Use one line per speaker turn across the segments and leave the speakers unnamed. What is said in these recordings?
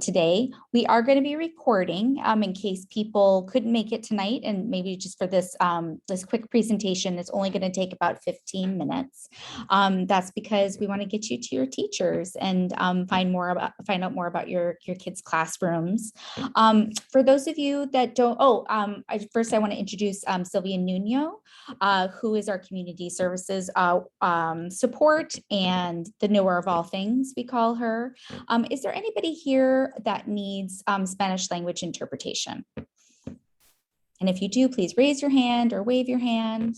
today. We are going to be recording in case people couldn't make it tonight, and maybe just for this this quick presentation, it's only going to take about 15 minutes. That's because we want to get you to your teachers and find out more about your kids' classrooms. For those of you that don't, first I want to introduce Sylvia Nuno, who is our community services support and the knower of all things, we call her. Is there anybody here that needs Spanish language interpretation? And if you do, please raise your hand or wave your hand.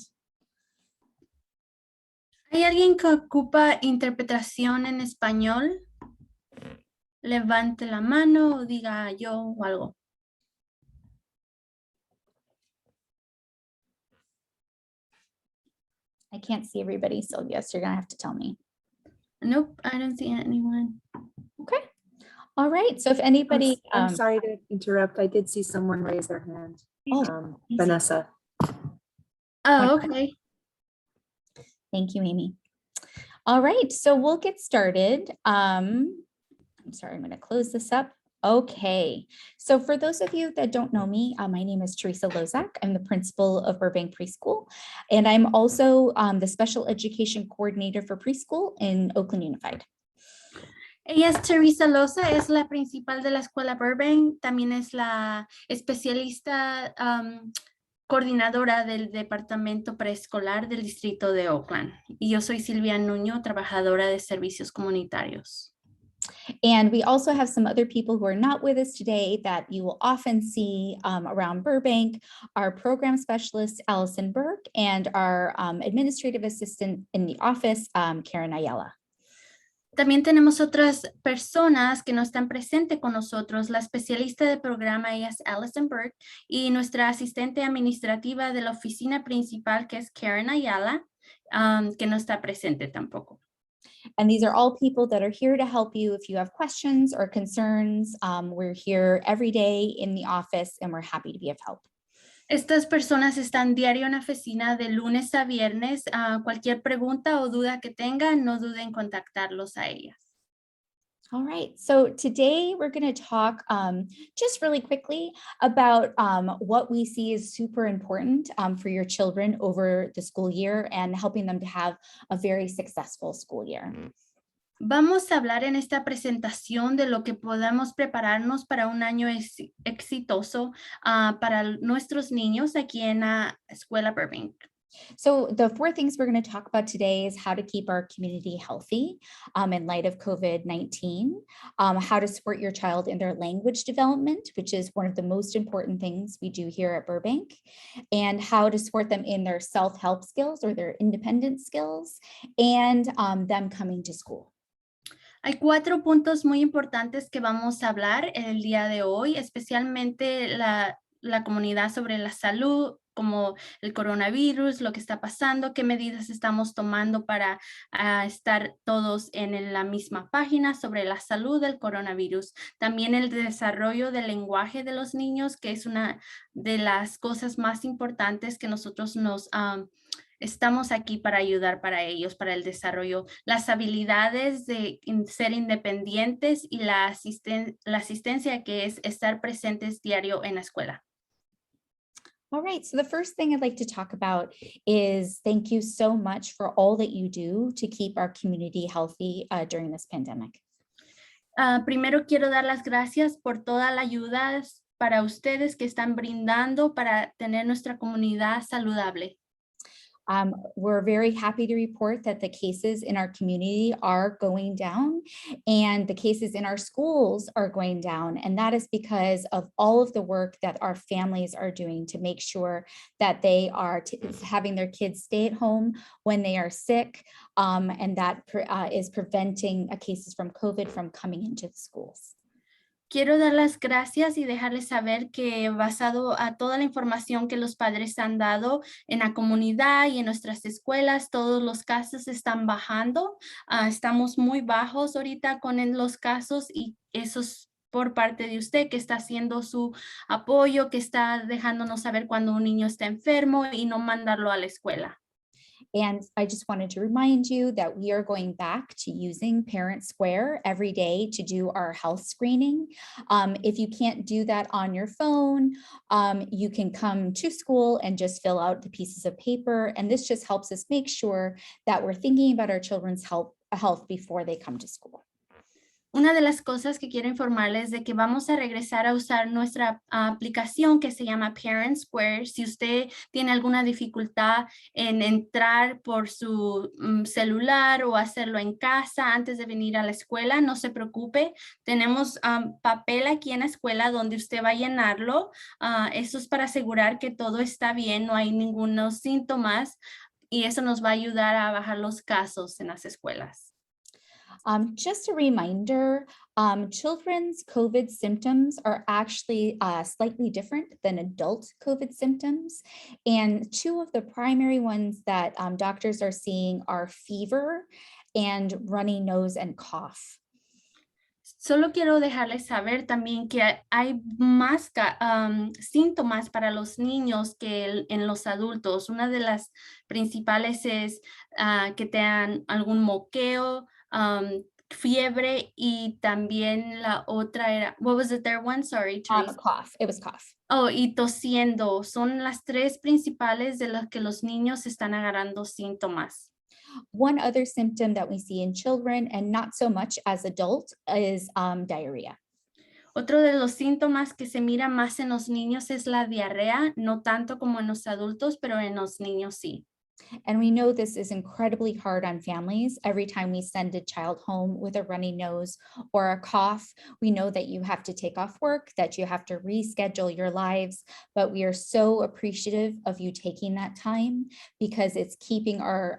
¿Hay alguien que ocupa interpretación en español? Levante la mano o diga yo o algo.
I can't see everybody, Sylvia, so you're gonna have to tell me.
Nope, I don't see anyone.
Okay. All right. So if anybody,
I'm sorry to interrupt. I did see someone raise their hand. Vanessa.
Oh, okay.
Thank you, Amy. All right, so we'll get started. I'm sorry, I'm going to close this up. Okay, so for those of you that don't know me, my name is Teresa Lozak. I'm the principal of Burbank Preschool, and I'm also the special education coordinator for preschool in Oakland Unified.
Ella es Teresa Loza, es la principal de la escuela Burbank, también es la especialista coordinadora del departamento preescolar del distrito de Oakland. Y yo soy Silvia Nuño, trabajadora de servicios comunitarios.
And we also have some other people who are not with us today that you will often see around Burbank, our program specialist, Allison Burke, and our administrative assistant in the office, Karen Ayala.
También tenemos otras personas que no están presentes con nosotros. La especialista de programa, ella es Allison Burke, y nuestra asistente administrativa de la oficina principal, que es Karen Ayala, que no está presente tampoco.
And these are all people that are here to help you if you have questions or concerns. We're here every day in the office and we're happy to be of help.
Estas personas están diario en la oficina de lunes a viernes. Cualquier pregunta o duda que tengan, no duden en contactarlos a ellas.
All right, so today we're going to talk just really quickly about what we see is super important for your children over the school year and helping them to have a very successful school year.
Vamos a hablar en esta presentación de lo que podamos prepararnos para un año exitoso para nuestros niños aquí en la Escuela Burbank.
So the 4 things we're going to talk about today is how to keep our community healthy in light of COVID-19, how to support your child in their language development, which is one of the most important things we do here at Burbank, and how to support them in their self-help skills or their independent skills, and them coming to school.
Hay 4 puntos muy importantes que vamos a hablar el día de hoy, especialmente la comunidad sobre la salud, como el coronavirus, lo que está pasando, qué medidas estamos tomando para estar todos en la misma página sobre la salud del coronavirus. También el desarrollo del lenguaje de los niños, que es una de las cosas más importantes que nosotros estamos aquí para ayudar para ellos, para el desarrollo, las habilidades de ser independientes y la asistencia que es estar presentes diario en la escuela.
All right, so the first thing I'd like to talk about is thank you so much for all that you do to keep our community healthy during this pandemic.
Primero quiero dar las gracias por toda la ayuda para ustedes que están brindando para tener nuestra comunidad saludable.
We're very happy to report that the cases in our community are going down and the cases in our schools are going down. And that is because of all of the work that our families are doing to make sure that they are having their kids stay at home when they are sick. And that is preventing cases from COVID from coming into the schools.
Quiero dar las gracias y dejarles saber que basado a toda la información que los padres han dado en la comunidad y en nuestras escuelas, todos los casos están bajando. Estamos muy bajos ahorita con los casos y eso es por parte de usted que está haciendo su apoyo, que está dejándonos saber cuando un niño está enfermo y no mandarlo a la escuela.
And I just wanted to remind you that we are going back to using Parent Square every day to do our health screening. If you can't do that on your phone, you can come to school and just fill out the pieces of paper. And this just helps us make sure that we're thinking about our children's health before they come to school.
Una de las cosas que quiero informarles de que vamos a regresar a usar nuestra aplicación que se llama Parent Square. Si usted tiene alguna dificultad en entrar por su celular o hacerlo en casa antes de venir a la escuela, no se preocupe. Tenemos papel aquí en la escuela donde usted va a llenarlo. Eso es para asegurar que todo está bien, no hay ningunos síntomas y eso nos va a ayudar a bajar los casos en las escuelas.
Just a reminder, children's COVID symptoms are actually slightly different than adult COVID symptoms. And two of the primary ones that doctors are seeing are fever and runny nose and cough.
Solo quiero dejarles saber también que hay más síntomas para los niños que en los adultos. Una de las principales es que tengan algún moqueo, fiebre y también la otra era, what was the third one? Sorry, Teresa.
Cough, it was cough.
Oh, y tosiendo. Son las tres principales de las que los niños están agarrando síntomas.
One other symptom that we see in children and not so much as adults is diarrhea.
Otro de los síntomas que se mira más en los niños es la diarrea, no tanto como en los adultos, pero en los niños sí.
And we know this is incredibly hard on families. Every time we send a child home with a runny nose or a cough, we know that you have to take off work, that you have to reschedule your lives, but we are so appreciative of you taking that time because it's keeping our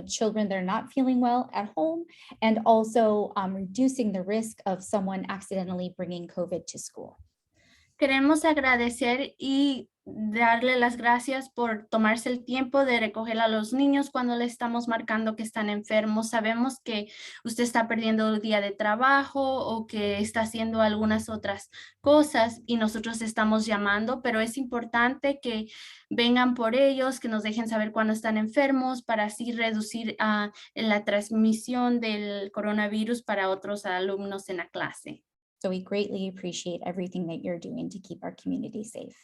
children that are not feeling well at home and also reducing the risk of someone accidentally bringing COVID to school.
Queremos agradecer y darle las gracias por tomarse el tiempo de recoger a los niños cuando le estamos marcando que están enfermos. Sabemos que usted está perdiendo el día de trabajo o que está haciendo algunas otras cosas y nosotros estamos llamando, pero es importante que vengan por ellos, que nos dejen saber cuando están enfermos para así reducir la transmisión del coronavirus para otros alumnos en la clase.
So we greatly appreciate everything that you're doing to keep our community safe.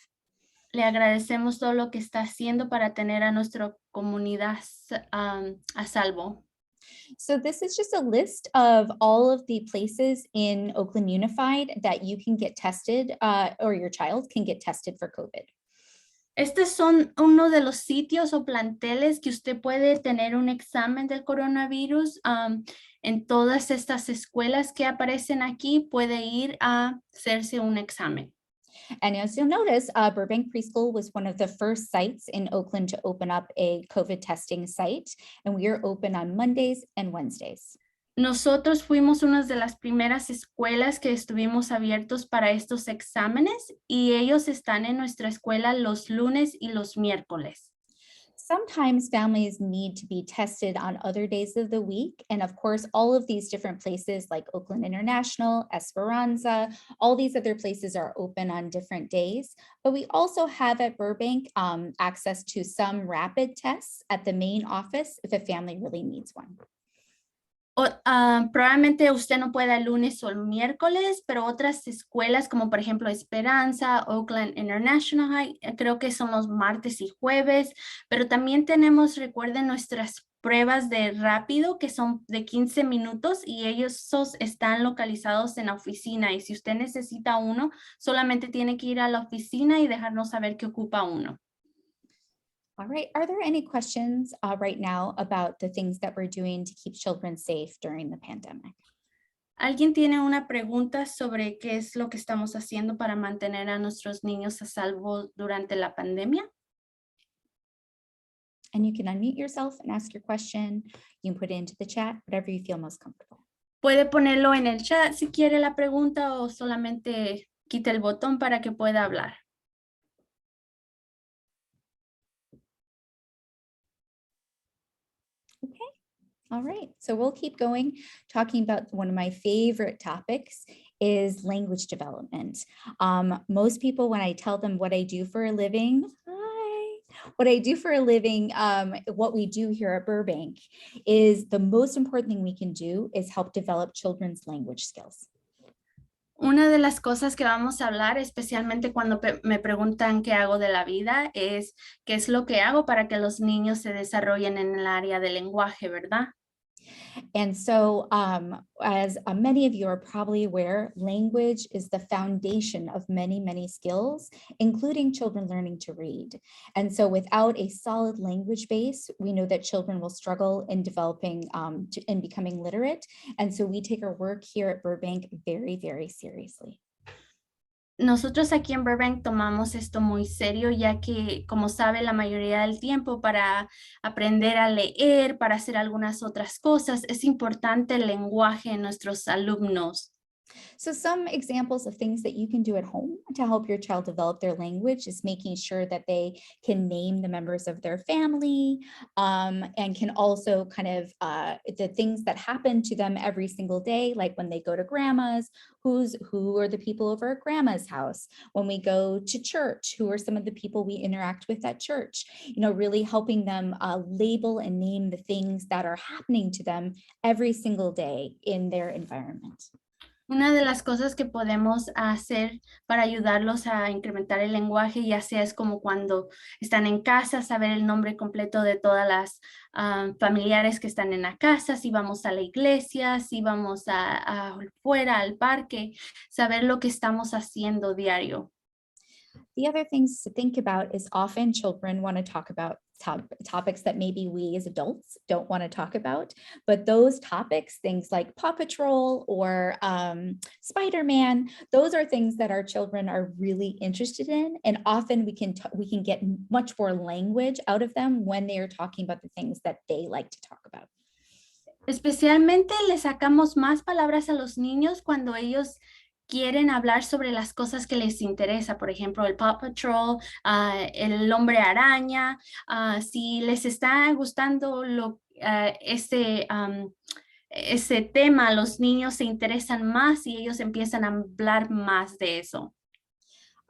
Le agradecemos todo lo que está haciendo para tener a nuestra comunidad a salvo.
So this is just a list of all of the places in Oakland Unified that you can get tested or your child can get tested for COVID.
Estos son uno de los sitios o planteles que usted puede tener un examen del coronavirus. En todas estas escuelas que aparecen aquí puede ir a hacerse un examen.
And as you'll notice, Burbank Preschool was one of the first sites in Oakland to open up a COVID testing site, and we are open on Mondays and Wednesdays.
Nosotros fuimos una de las primeras escuelas que estuvimos abiertos para estos exámenes y ellos están en nuestra escuela los lunes y los miércoles.
Sometimes families need to be tested on other days of the week. And of course, all of these different places like Oakland International, Esperanza, all these other places are open on different days. But we also have at Burbank access to some rapid tests at the main office if a family really needs one.
Probablemente usted no pueda el lunes o el miércoles, pero otras escuelas como por ejemplo Esperanza, Oakland International High, creo que son los martes y jueves, pero también tenemos, recuerden, nuestras pruebas de rápido que son de 15 minutos y ellos están localizados en la oficina y si usted necesita uno, solamente tiene que ir a la oficina y dejarnos saber que ocupa uno.
All right, are there any questions right now about the things that we're doing to keep children safe during the pandemic?
¿Alguien tiene una pregunta sobre qué es lo que estamos haciendo para mantener a nuestros niños a salvo durante la pandemia?
And you can unmute yourself and ask your question. You can put it into the chat, whatever you feel most comfortable.
Puede ponerlo en el chat si quiere la pregunta o solamente quite el botón para que pueda hablar.
All right, so we'll keep going talking about one of my favorite topics is language development. Most people, when I tell them what I do for a living, what I do for a living, what we do here at Burbank is the most important thing we can do is help develop children's language skills.
Una de las cosas que vamos a hablar, especialmente cuando me preguntan qué hago de la vida, es qué es lo que hago para que los niños se desarrollen en el área del lenguaje, ¿verdad?
And so, as many of you are probably aware, language is the foundation of many, many skills, including children learning to read. And so without a solid language base, we know that children will struggle in developing and becoming literate. And so we take our work here at Burbank very, very seriously.
Nosotros aquí en Burbank tomamos esto muy serio, ya que, como sabe, la mayoría del tiempo para aprender a leer, para hacer algunas otras cosas, es importante el lenguaje en nuestros alumnos.
So some examples of things that you can do at home to help your child develop their language is making sure that they can name the members of their family, and can also kind of the things that happen to them every single day, like when they go to grandma's, who are the people over at grandma's house? When we go to church, who are some of the people we interact with at church? You know, really helping them label and name the things that are happening to them every single day in their environment.
Una de las cosas que podemos hacer para ayudarlos a incrementar el lenguaje, ya sea es como cuando están en casa, saber el nombre completo de todas las familiares que están en la casa, si vamos a la iglesia, si vamos fuera al parque, saber lo que estamos haciendo diario.
The other things to think about is often children want to talk about topics that maybe we as adults don't want to talk about, but those topics, things like Paw Patrol or Spider-Man, those are things that our children are really interested in, and often we can get much more language out of them when they are talking about the things that they like to talk about.
Especialmente le sacamos más palabras a los niños cuando ellos quieren hablar sobre las cosas que les interesa, por ejemplo, el Paw Patrol, el Hombre Araña. Si les está gustando ese tema, los niños se interesan más y ellos empiezan a hablar más de eso.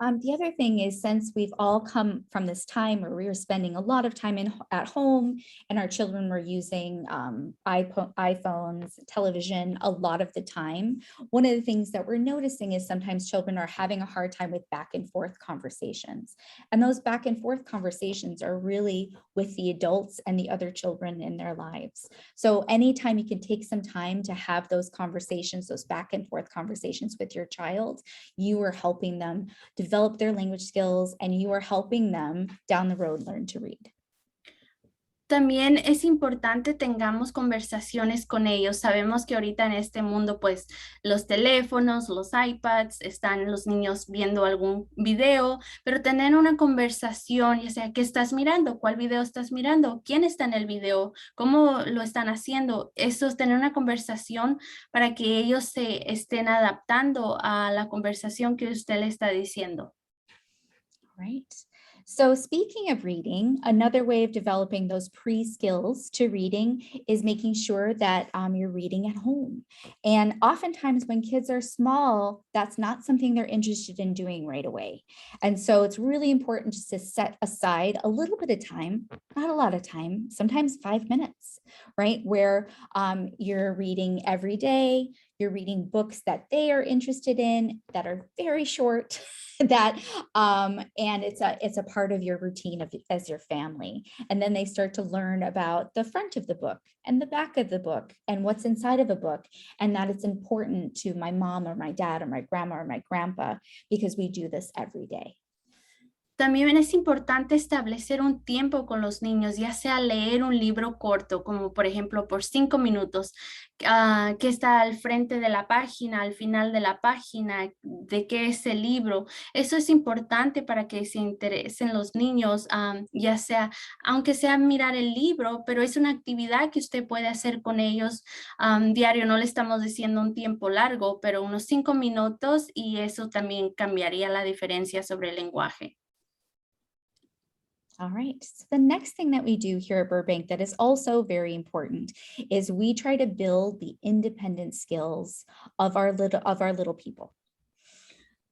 The other thing is, since we've all come from this time where we were spending a lot of time at home and our children were using iPhones, television a lot of the time, one of the things that we're noticing is sometimes children are having a hard time with back and forth conversations. And those back and forth conversations are really with the adults and the other children in their lives. So anytime you can take some time to have those conversations, those back and forth conversations with your child, you are helping them develop their language skills, and you are helping them down the road learn to read.
También es importante tengamos conversaciones con ellos. Sabemos que ahorita en este mundo, pues los teléfonos, los iPads, están los niños viendo algún video, pero tener una conversación, ya sea qué estás mirando, cuál video estás mirando, quién está en el video, cómo lo están haciendo. Eso es tener una conversación para que ellos se estén adaptando a la conversación que usted le está diciendo.
Right. So speaking of reading, another way of developing those pre-skills to reading is making sure that you're reading at home. And oftentimes when kids are small, that's not something they're interested in doing right away. And so it's really important just to set aside a little bit of time, not a lot of time, sometimes 5 minutes, right? Where you're reading every day, you're reading books that they are interested in that are very short, that and it's a part of your routine as your family. And then they start to learn about the front of the book and the back of the book and what's inside of a book, and that it's important to my mom or my dad or my grandma or my grandpa because we do this every day.
También es importante establecer un tiempo con los niños, ya sea leer un libro corto, como por ejemplo por 5 minutos, que está al frente de la página, al final de la página, de qué es el libro. Eso es importante para que se interesen los niños, ya sea, aunque sea mirar el libro, pero es una actividad que usted puede hacer con ellos diario. No le estamos diciendo un tiempo largo, pero unos 5 minutos, y eso también cambiaría la diferencia sobre el lenguaje.
All right, so the next thing that we do here at Burbank that is also very important is we try to build the independent skills of our little people.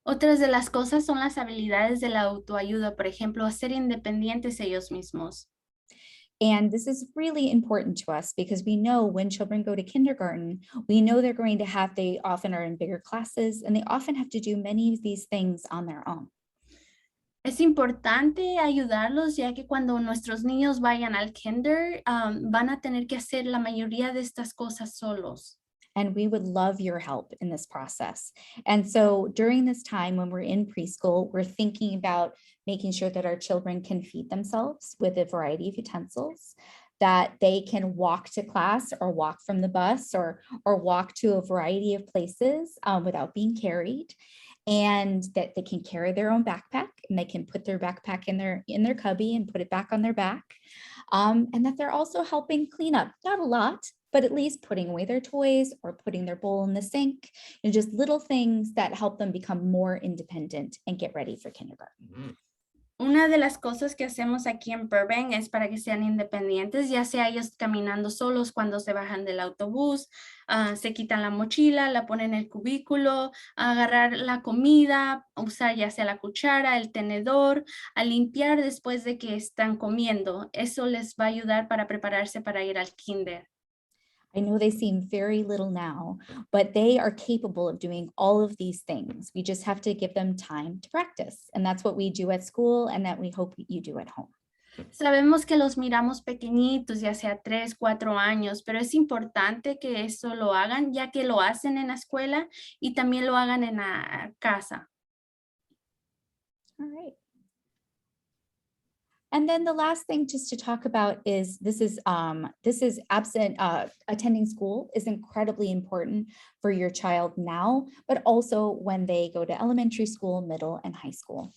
Otras de las cosas son las habilidades de la autoayuda, por ejemplo, a ser independientes ellos mismos.
And this is really important to us because we know when children go to kindergarten, we know they're going to have, they often are in bigger classes and they often have to do many of these things on their own.
Es importante ayudarlos ya que cuando nuestros niños vayan al kinder, van a tener que hacer la mayoría de estas cosas solos.
And we would love your help in this process. And so during this time when we're in preschool, we're thinking about making sure that our children can feed themselves with a variety of utensils, that they can walk to class or walk from the bus or walk to a variety of places without being carried, and that they can carry their own backpack and they can put their backpack in their cubby and put it back on their back. And that they're also helping clean up, not a lot, but at least putting away their toys or putting their bowl in the sink, and just little things that help them become more independent and get ready for kindergarten.
Una de las cosas que hacemos aquí en Burbank es para que sean independientes, ya sea ellos caminando solos cuando se bajan del autobús, se quitan la mochila, la ponen en el cubículo, agarrar la comida, usar ya sea la cuchara, el tenedor, a limpiar después de que están comiendo. Eso les va a ayudar para prepararse para ir al kinder.
I know they seem very little now, but they are capable of doing all of these things. We just have to give them time to practice. And that's what we do at school and that we hope you do at home.
Sabemos que los miramos pequeñitos, ya sea 3, 4 años, pero es importante que eso lo hagan, ya que lo hacen en la escuela y también lo hagan en la casa.
All right. And then the last thing just to talk about is this is attending school is incredibly important for your child now, but also when they go to elementary school, middle, and high school.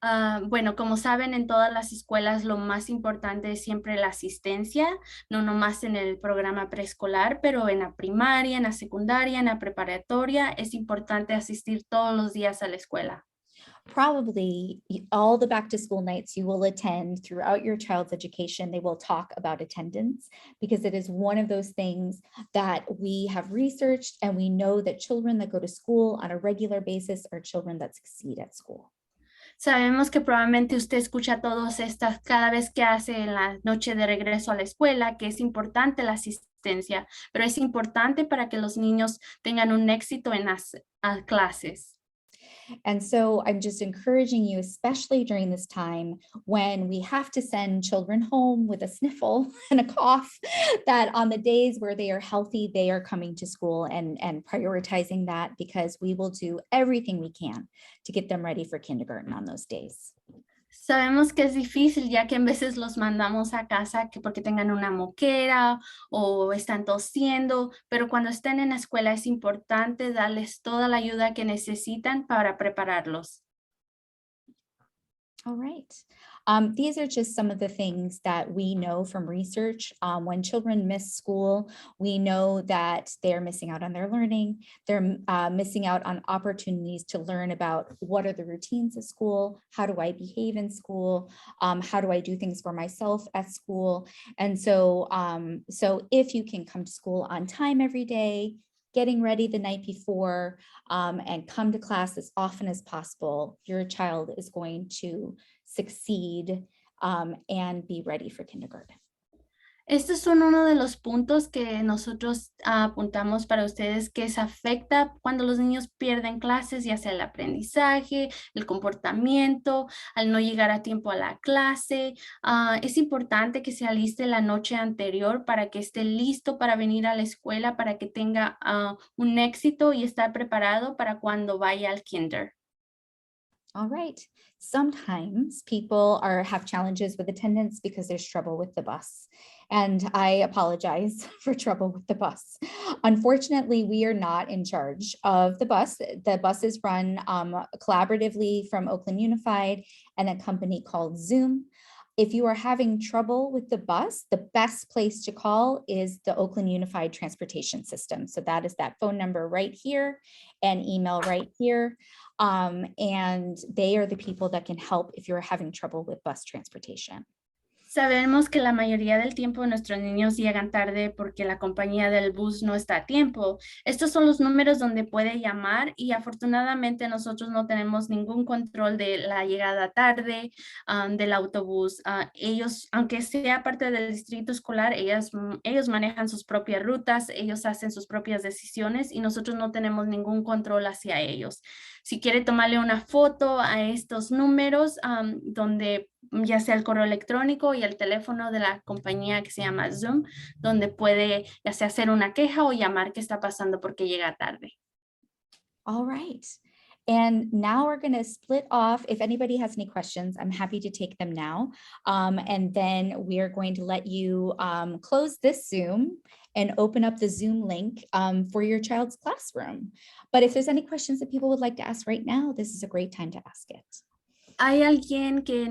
Bueno, como saben, en todas las escuelas lo más importante es siempre la asistencia, no nomás en el programa preescolar, pero en la primaria, en la secundaria, en la preparatoria, es importante asistir todos los días a la escuela.
Probably all the back to school nights you will attend throughout your child's education, they will talk about attendance because it is one of those things that we have researched, and we know that children that go to school on a regular basis are children that succeed at school.
Sabemos que probablemente usted escucha todas estas cada vez que hace en la noche de regreso a la escuela, que es importante la asistencia, pero es importante para que los niños tengan un éxito en las clases.
And so I'm just encouraging you, especially during this time when we have to send children home with a sniffle and a cough, that on the days where they are healthy, they are coming to school and prioritizing that, because we will do everything we can to get them ready for kindergarten on those days.
Sabemos que es difícil ya que en veces los mandamos a casa que porque tengan una moquera o están tosiendo, pero cuando estén en la escuela es importante darles toda la ayuda que necesitan para prepararlos.
All right. These are just some of the things that we know from research. When children miss school, we know that they're missing out on their learning. They're missing out on opportunities to learn about what are the routines of school, how do I behave in school, how do I do things for myself at school. And so, so if you can come to school on time every day, getting ready the night before, and come to class as often as possible, your child is going to succeed and be ready for kindergarten.
Estos son uno de los puntos que nosotros apuntamos para ustedes que se afecta cuando los niños pierden clases, ya sea el aprendizaje, el comportamiento, al no llegar a tiempo a la clase. Es importante que se aliste la noche anterior para que esté listo para venir a la escuela, para que tenga un éxito y estar preparado para cuando vaya al kinder.
All right. Sometimes people have challenges with attendance because there's trouble with the bus. And I apologize for trouble with the bus. Unfortunately, we are not in charge of the bus. The bus is run collaboratively from Oakland Unified and a company called Zoom. If you are having trouble with the bus, the best place to call is the Oakland Unified Transportation System. So that is that phone number right here and email right here. And they are the people that can help if you're having trouble with bus transportation.
Sabemos que la mayoría del tiempo nuestros niños llegan tarde porque la compañía del bus no está a tiempo. Estos son los números donde puede llamar y afortunadamente nosotros no tenemos ningún control de la llegada tarde del autobús. Ellos, aunque sea parte del distrito escolar, ellos manejan sus propias rutas, ellos hacen sus propias decisiones y nosotros no tenemos ningún control hacia ellos. Si quiere tomarle una foto a estos números donde ya sea el correo electrónico y el teléfono de la compañía que se llama Zoom, donde puede ya sea hacer una queja o llamar qué está pasando porque llega tarde.
All right. And now we're going to split off. If anybody has any questions, I'm happy to take them now. And then we are going to let you close this Zoom and open up the Zoom link for your child's classroom. But if there's any questions that people would like to ask right now, this is a great time to ask it.
¿Hay alguien que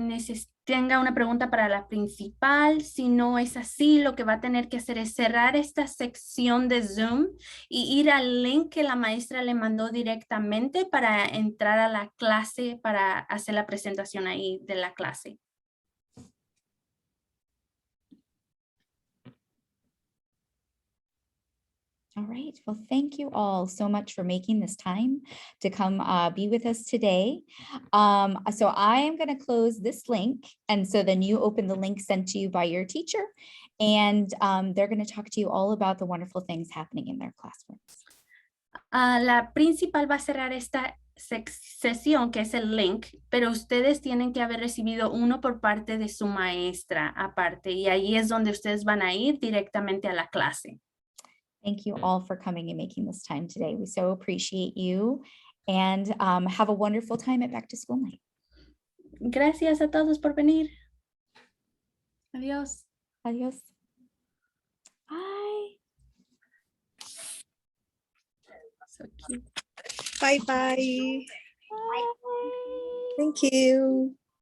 tenga una pregunta para la principal? Si no es así, lo que va a tener que hacer es cerrar esta sección de Zoom y ir al link que la maestra le mandó directamente para entrar a la clase, para hacer la presentación ahí de la clase.
All right. Well, thank you all so much for making this time to come be with us today. So I am going to close this link. And so then you open the link sent to you by your teacher. And they're going to talk to you all about the wonderful things happening in their classrooms.
La principal va a cerrar esta sesión, que es el link, pero ustedes tienen que haber recibido uno por parte de su maestra aparte. Y ahí es donde ustedes van a ir directamente a la clase.
Thank you all for coming and making this time today. We so appreciate you and have a wonderful time at Back to School Night.
Gracias a todos por venir. Adiós.
Adios. Bye.
So cute.
Bye-bye.
Bye.
Thank you.